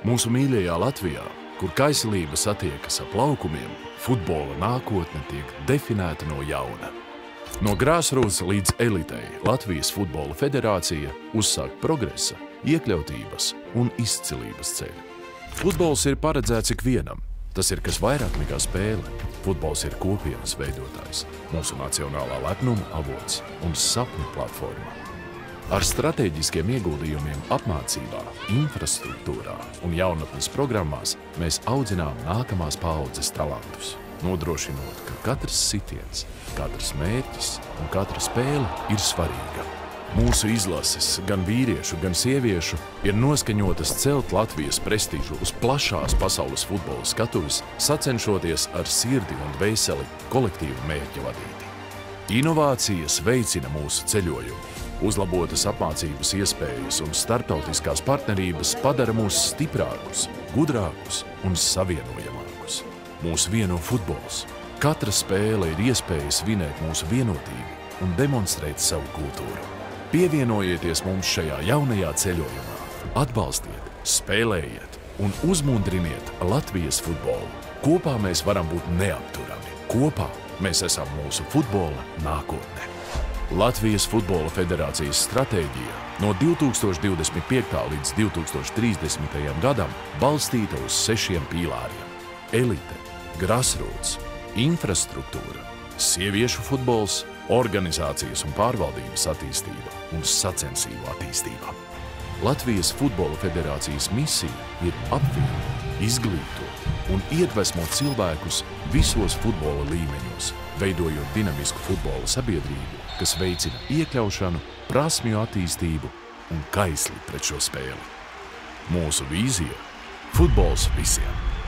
Mūsu mīļajā Latvijā, kur kaislība satiekas ap laukumiem, futbola nākotne tiek definēta no jauna. No grassroots līdz elitei Latvijas Futbola Federācija uzsāk progresa, iekļautības un izcilības ceļu. Futbols ir paredzēts ikvienam. Tas ir kas vairāk nekā spēle. Futbols ir kopienas veidotājs, mūsu nacionālā lepnuma avots un sapņu platforma. Ar strateģiskiem ieguldījumiem apmācībā, infrastruktūrā un jaunatnes programmās mēs audzinām nākamās paaudzes talantus, nodrošinot, ka katrs sitiens, katrs mērķis un katra spēle ir svarīga. Mūsu izlases, gan vīriešu, gan sieviešu, ir noskaņotas celt Latvijas prestīžu uz plašās pasaules futbola skatuves, sacenšoties ar sirdi un dvēseli kolektīvu mērķa vadīti. Inovācijas veicina mūsu ceļojumu. Uzlabotas apmācības iespējas un starptautiskās partnerības padara mūs stiprākus, gudrākus un savienojamākus. Mūs vieno futbols. Katra spēle ir iespēja svinēt mūsu vienotību un demonstrēt savu kultūru. Pievienojieties mums šajā jaunajā ceļojumā. Atbalstiet, spēlējiet un uzmundriniet Latvijas futbolu. Kopā mēs varam būt neapturami. Kopā mēs esam mūsu futbola nākotne. Latvijas Futbola Federācijas stratēģija no 2025. līdz 2030. gadam balstīta uz 6 pīlāriem – elite, grassroots, infrastruktūra, sieviešu futbols, organizācijas un pārvaldības attīstība un sacensību attīstība. Latvijas Futbola Federācijas misija ir apvienot, izglītot un iedvesmot cilvēkus visos futbola līmeņos, veidojot dinamisku futbola sabiedrību, kas veicina iekļaušanu, prasmju attīstību un kaisli pret šo spēli. Mūsu vīzija – futbols visiem!